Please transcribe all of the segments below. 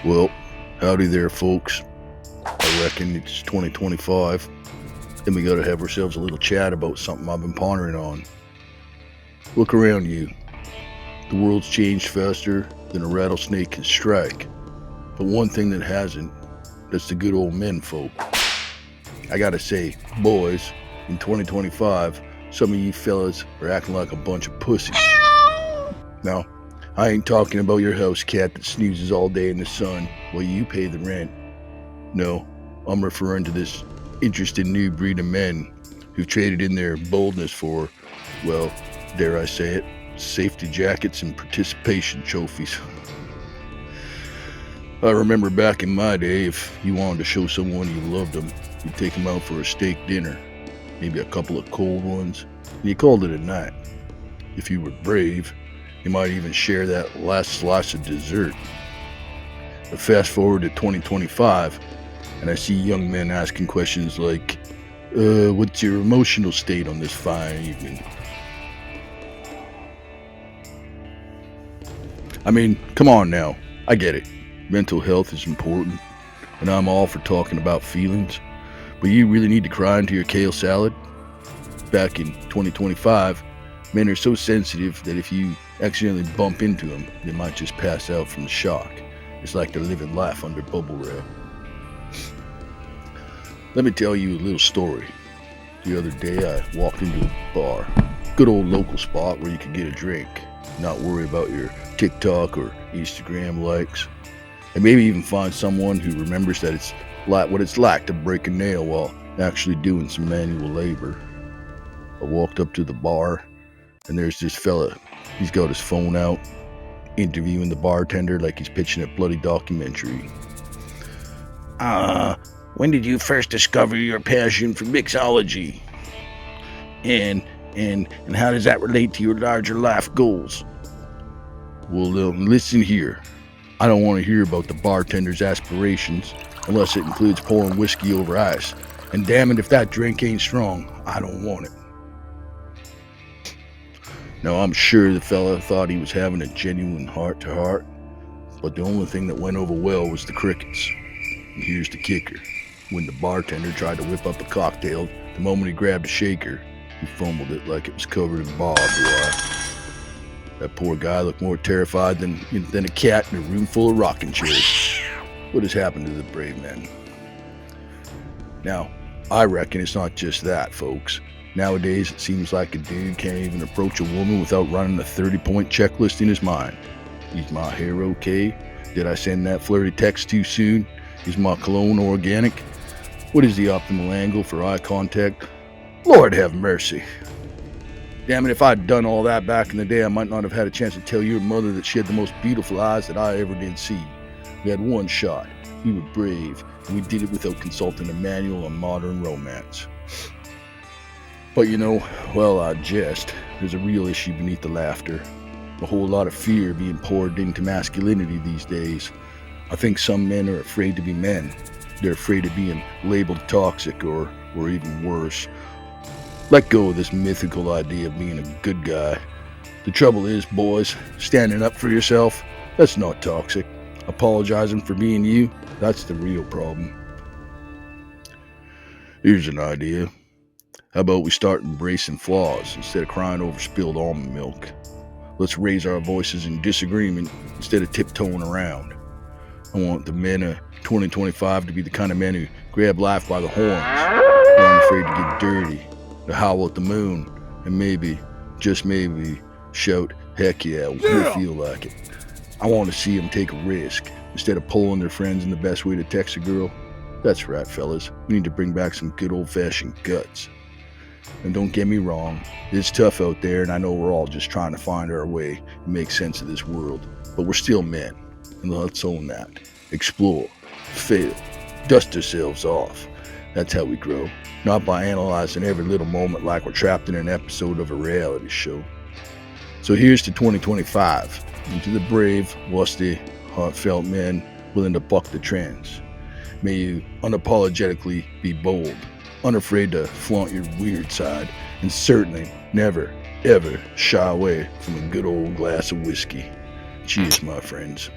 Well, howdy there, folks. I reckon it's 2025, and we gotta have ourselves a little chat about something I've been pondering on. Look around you. The world's changed faster than a rattlesnake can strike. But one thing that hasn't, that's the good old men folk. I gotta say, boys, in 2025, some of you fellas are acting like a bunch of pussies. Now, I ain't talking about your house cat that snoozes all day in the sun while you pay the rent. No, I'm referring to this interesting new breed of men who've traded in their boldness for, well, dare I say it, safety jackets and participation trophies. I remember back in my day, if you wanted to show someone you loved them, you'd take them out for a steak dinner, maybe a couple of cold ones, and you called it a night. If you were brave, you might even share that last slice of dessert. But fast forward to 2025, and I see young men asking questions like, what's your emotional state on this fine evening? I mean, come on now, I get it. Mental health is important, and I'm all for talking about feelings, but you really need to cry into your kale salad? Back in 2025, men are so sensitive that if you accidentally bump into them, they might just pass out from the shock. It's like they're living life under bubble wrap. Let me tell you a little story. The other day I walked into a bar, good old local spot where you could get a drink, not worry about your TikTok or Instagram likes, and maybe even find someone who remembers that it's like what it's like to break a nail while actually doing some manual labor. I walked up to the bar, and there's this fella. He's got his phone out, interviewing the bartender like he's pitching a bloody documentary. When did you first discover your passion for mixology? And how does that relate to your larger life goals? Well, listen here. I don't want to hear about the bartender's aspirations unless it includes pouring whiskey over ice. And damn it, if that drink ain't strong, I don't want it. Now, I'm sure the fella thought he was having a genuine heart-to-heart, but the only thing that went over well was the crickets. And here's the kicker. When the bartender tried to whip up a cocktail, the moment he grabbed a shaker, he fumbled it like it was covered in barbed wire. That poor guy looked more terrified than a cat in a room full of rocking chairs. What has happened to the brave men? Now, I reckon it's not just that, folks. Nowadays, it seems like a dude can't even approach a woman without running a 30-point checklist in his mind. Is my hair okay? Did I send that flirty text too soon? Is my cologne organic? What is the optimal angle for eye contact? Lord have mercy. Damn it, if I'd done all that back in the day, I might not have had a chance to tell your mother that she had the most beautiful eyes that I ever did see. We had one shot. We were brave, and we did it without consulting a manual on modern romance. But while I jest, there's a real issue beneath the laughter. A whole lot of fear being poured into masculinity these days. I think some men are afraid to be men. They're afraid of being labeled toxic or even worse. Let go of this mythical idea of being a good guy. The trouble is, boys, standing up for yourself, that's not toxic. Apologizing for being you, that's the real problem. Here's an idea. How about we start embracing flaws instead of crying over spilled almond milk? Let's raise our voices in disagreement instead of tiptoeing around. I want the men of 2025 to be the kind of men who grab life by the horns, who aren't afraid to get dirty, to howl at the moon, and maybe, just maybe, shout, heck yeah, we'll feel like it. I want to see them take a risk instead of polling their friends in the best way to text a girl. That's right, fellas. We need to bring back some good old-fashioned guts. And don't get me wrong, it's tough out there, and I know we're all just trying to find our way and make sense of this world. But we're still men, and let's own that. Explore, fail, dust ourselves off. That's how we grow, not by analyzing every little moment like we're trapped in an episode of a reality show. So here's to 2025, and to the brave, lusty, heartfelt men willing to buck the trends. May you unapologetically be bold, unafraid to flaunt your weird side, and certainly never, ever shy away from a good old glass of whiskey. Cheers, my friends.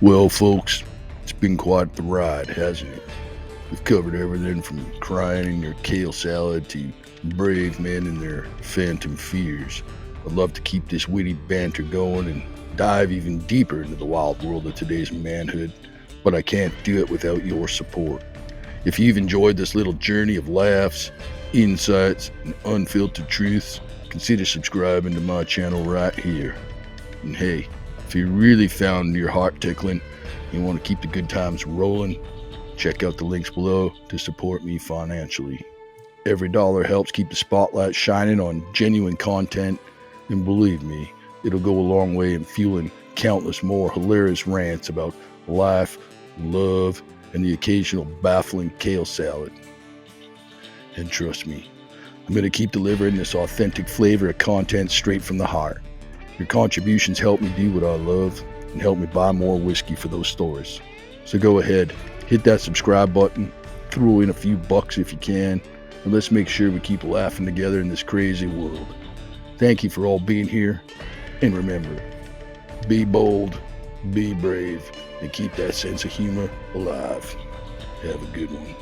Well, folks, it's been quite the ride, hasn't it? We've covered everything from crying in your kale salad to brave men and their phantom fears. I'd love to keep this witty banter going and dive even deeper into the wild world of today's manhood, but I can't do it without your support. If you've enjoyed this little journey of laughs, insights, and unfiltered truths, consider subscribing to my channel right here. And hey, if you really found your heart tickling and you want to keep the good times rolling, check out the links below to support me financially. Every dollar helps keep the spotlight shining on genuine content, and believe me, it'll go a long way in fueling countless more hilarious rants about life, love, and the occasional baffling kale salad. And trust me, I'm going to keep delivering this authentic flavor of content straight from the heart. Your contributions help me do what I love and help me buy more whiskey for those stories. So go ahead, hit that subscribe button, throw in a few bucks if you can, and let's make sure we keep laughing together in this crazy world. Thank you for all being here, and remember, be bold, be brave, and keep that sense of humor alive. Have a good one.